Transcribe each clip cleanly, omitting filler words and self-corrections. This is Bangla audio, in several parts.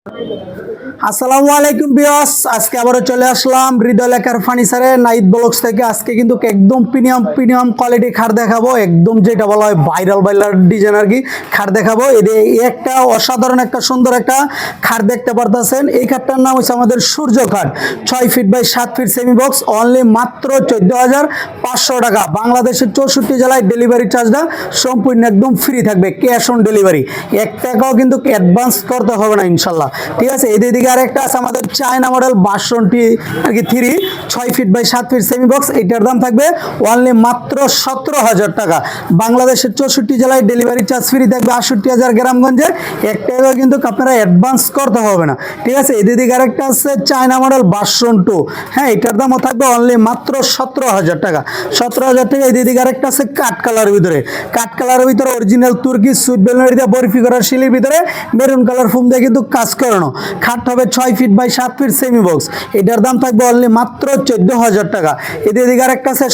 আসসালামু আলাইকুম ভিউয়ার্স, আজকে আবারও চলে আসলাম হৃদয় লেখার ফার্নিচারে নাইট ব্লগস থেকে। আজকে কিন্তু একদম প্রিমিয়াম কোয়ালিটি খাট দেখাবো, একদম যেটা বলা হয় ভাইরাল ডিজাইন আর কি খাট দেখাবো। এই একটা অসাধারণ একটা সুন্দর একটা খাট দেখতে পারতেছেন। এই খাটটার নাম হচ্ছে আমাদের সূর্য খাট, 6 feet by 7 feet semi box, only মাত্র 14,500 টাকা। বাংলাদেশের 64 জেলায় ডেলিভারি চার্জটা সম্পূর্ণ একদম ফ্রি থাকবে, ক্যাশ অন ডেলিভারি। 1 টাকাও কিন্তু অ্যাডভান্স করতে হবে না ইনশাল্লাহ, ঠিক আছে। এদিকে আরেকটা আছে আমাদের চায়না মডেল বাসনটি আর কি 3 6 feet by 7 feet semi box. এটার দাম থাকবে অনলি মাত্র 17,000 টাকা। বাংলাদেশের 64 জেলায় ডেলিভারি চার্জ ফ্রি থাকবে। 68,000 গ্রামগঞ্জে 1 টাকাও কিন্তু আপনারা অ্যাডভান্স করতে হবে না, ঠিক আছে। এদিকে আরেকটা আছে চায়না মডেল বাসন 2, হ্যাঁ, এটার দামও থাকবে অনলি মাত্র 17,000 টাকা। 17,000 টাকা। এদিকে আরেকটা আছে কাঠ কালারের ভিতরে অরিজিনাল তুর্কি সুইট বেলুনের দিয়ে বরফি করা শিলির ভিতরে মেরুন কালার ফুম দিয়ে কিন্তু কাজ করানো। খাট হবে 6 feet by 7 feet semi box. এটার দাম থাকবে অনলি মাত্র 14,000 টাকা। এদিকে আরেকটা আছে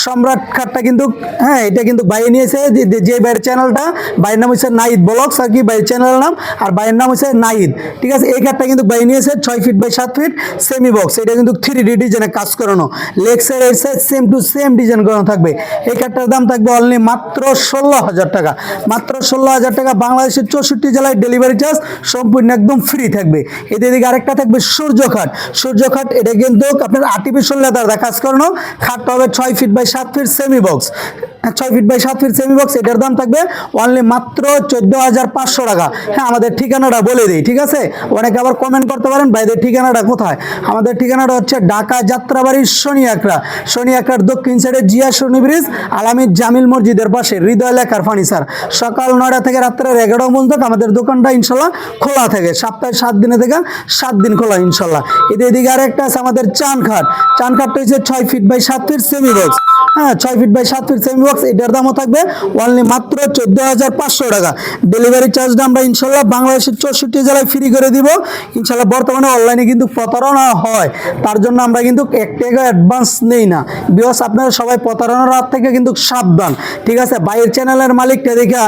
সম্রাট খাটটা কিন্তু, হ্যাঁ, এটা কিন্তু বাইরে নিয়েছে যে বাইরের চ্যানেলটা, বাইরের নাম হচ্ছে নাহিদ ব্লগস আর কি, বাইরের চ্যানেলের নাম, আর বাইরের নাম হচ্ছে নাহিদ, ঠিক আছে। এই খাটটা কিন্তু বাইরে নিয়েছে 6 feet by 7 feet semi box. এটা কিন্তু 3D ডিজাইনে কাজ করানো, লেগ সাইড এর side same to same design করানো থাকবে। এই খাটটার দাম থাকবে অনলি মাত্র 16,000 টাকা। মাত্র 16,000 টাকা। বাংলাদেশের 64 জেলায় ডেলিভারি চার্জ সম্পূর্ণ একদম ফ্রি থাকবে। এদিকে আরেকটা থাকবে সূর্য খাট। এটা কিন্তু আপনার আর্টিফিশিয়াল লেদার দিয়ে কাজ করানো। খাটটা হবে 6 feet by 7 feet semi box, 6 feet by 7 feet semi box. এটার দাম থাকবে অনলি মাত্র 14,500 টাকা। হ্যাঁ, আমাদের ঠিকানাটা বলে দিই, ঠিক আছে। অনেকে আবার কমেন্ট করতে পারেন ভাইদের ঠিকানাটা কোথায়। আমাদের ঠিকানাটা হচ্ছে ঢাকা যাত্রাবাড়ি শনি আকড়ার দক্ষিণ সাইডে জিয়া শনি ব্রিজ, আলামিদ জামিল মসজিদের পাশে হৃদয় লেখার ফার্নিচার। সকাল 9টা থেকে রাত্রে 11টা পর্যন্ত আমাদের দোকানটা ইনশাল্লাহ খোলা থাকে। সপ্তাহে 7 দিনে থেকে 7 দিন খোলা ইনশাল্লাহ। এদিকে আরেকটা আছে আমাদের চানখাটটা হচ্ছে 6 feet by 7 feet semi box, হ্যাঁ, 6 feet by 7 feet semi box. এটার দামও থাকবে অনলি মাত্র 14,500 টাকা। ডেলিভারি চার্জটা আমরা ইনশাল্লাহ বাংলাদেশের 64 জেলায় ফ্রি করে দিব ইনশাল্লাহ। বর্তমানে অনলাইনে কিন্তু প্রতারণা হয়, তার জন্য আমরা কিন্তু 1 টাকা অ্যাডভান্স নেই না। বিকজ আপনারা সবাই প্রতারণার হাত থেকে কিন্তু সাবধান, ঠিক আছে। বাইরের চ্যানেলের মালিকটা দেখা,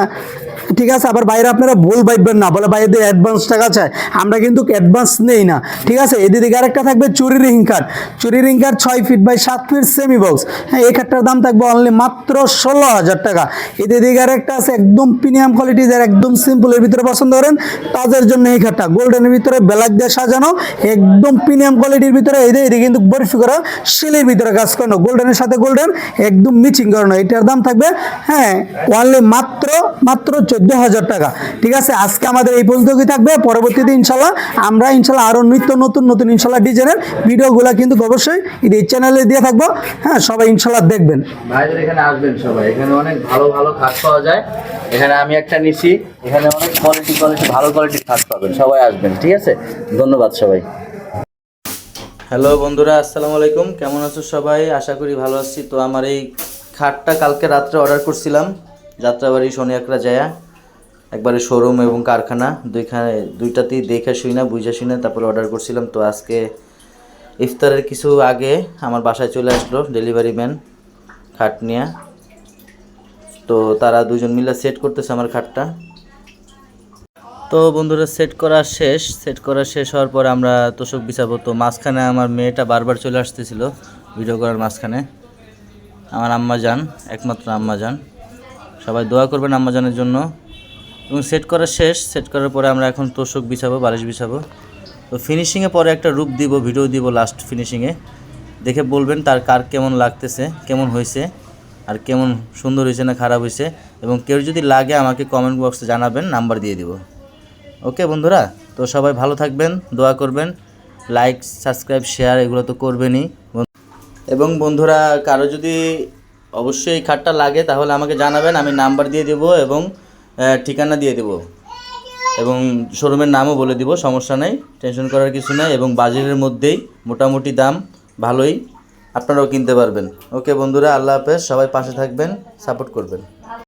ঠিক আছে, আবার বাইরে আপনারা ভুল ভাববেন না, বলে বাইরে অ্যাডভান্স টাকা চায়, আমরা কিন্তু অ্যাডভান্স নেই না, ঠিক আছে। এদিকে আরেকটা থাকবে চুরি রিং কাঠ 6 feet by 7 feet semi box, হ্যাঁ, এই কাঠটার দাম থাকবে অনলি মাত্র 16,000 টাকা। এদিকে আরেকটা আছে একদম প্রিমিয়াম কোয়ালিটি, যারা একদম সিম্পলের ভিতরে পছন্দ করেন তাদের জন্য এই কাঠটা গোল্ডেনের ভিতরে ব্ল্যাক দিয়ে সাজানো, একদম প্রিমিয়াম কোয়ালিটির ভিতরে। এদিকে কিন্তু বরফি করা শিলের ভিতরে কাজ করানো, গোল্ডেনের সাথে গোল্ডেন একদম মিচিং করানো। এটার দাম থাকবে, হ্যাঁ, অনলি মাত্র 14,000 টাকা, ঠিক আছে। আজকে আমাদের এই পর্যন্তই থাকবে। পরবর্তীতে ইনশাল্লাহ আমরা আরো নিত্য নতুন ইনশাল্লাহ ডিজাইনের ভিডিওগুলো কিন্তু অবশ্যই এই চ্যানেলে দিয়ে থাকবো, হ্যাঁ, সবাই ইনশাল্লাহ দেখবেন। ভাইদের এখানে আসবেন সবাই, এখানে অনেক ভালো খাট পাওয়া যায়। এখানে আমি একটা নিছি, এখানে অনেক ভালো কোয়ালিটির খাট পাবেন, সবাই আসবেন, ঠিক আছে। ধন্যবাদ সবাই। হ্যালো বন্ধুরা, আসসালামু আলাইকুম। কেমন আছো সবাই? আশা করি ভালো আছি। তো আমার এই খাটটা কালকে রাত্রে অর্ডার করছিলাম যাত্রাবাড়ি শনি আকড়া যায়া, একবারে শোরুম এবং কারখানা দুইটাতেই দেখে শুই না বুঝা শুই না তারপরে অর্ডার করছিলাম। তো আজকে ইফতারের কিছু আগে আমার বাসায় চলে আসলো ডেলিভারি ম্যান খাট নিয়ে। তো তারা দুজন মিলে সেট করতেছে আমার খাটটা। তো বন্ধুরা, সেট করা শেষ হওয়ার পর আমরা তোষক বিছাবো। তো মাঝখানে আমার মেয়েটা বারবার চলে আসতেছিল ভিডিও করার মাঝখানে। আমার আম্মা যান, একমাত্র আম্মা যান, সবাই দোয়া করবেন আম্মাজানের জন্য। এবং সেট করার পরে আমরা এখন তোষক বিছাবো, বালিশ বিছাবো। তো ফিনিশিংয়ে পরে একটা রূপ দিব, ভিডিও দিব লাস্ট ফিনিশিংয়ে, দেখে বলবেন কার কেমন লাগতেছে, কেমন হয়েছে, আর কেমন সুন্দর হয়েছে না খারাপ হয়েছে। এবং কেউ যদি লাগে আমাকে কমেন্ট বক্সে জানাবেন, নাম্বার দিয়ে দিব। ওকে বন্ধুরা, তো সবাই ভালো থাকবেন, দোয়া করবেন, লাইক সাবস্ক্রাইব শেয়ার এগুলো তো করবেনই। এবং বন্ধুরা, কারো যদি অবশ্যই এই খাটটা লাগে তাহলে আমাকে জানাবেন, আমি নাম্বার দিয়ে দেব এবং ঠিকানা দিয়ে দেব এবং শোরুমের নামও বলে দিব, সমস্যা নেই, টেনশন করার কিছু নেই। এবং বাজারের মধ্যেই মোটামুটি দাম ভালোই, আপনারাও কিনতে পারবেন। ওকে বন্ধুরা, আল্লাহ হাফেজ, সবাই পাশে থাকবেন, সাপোর্ট করবেন।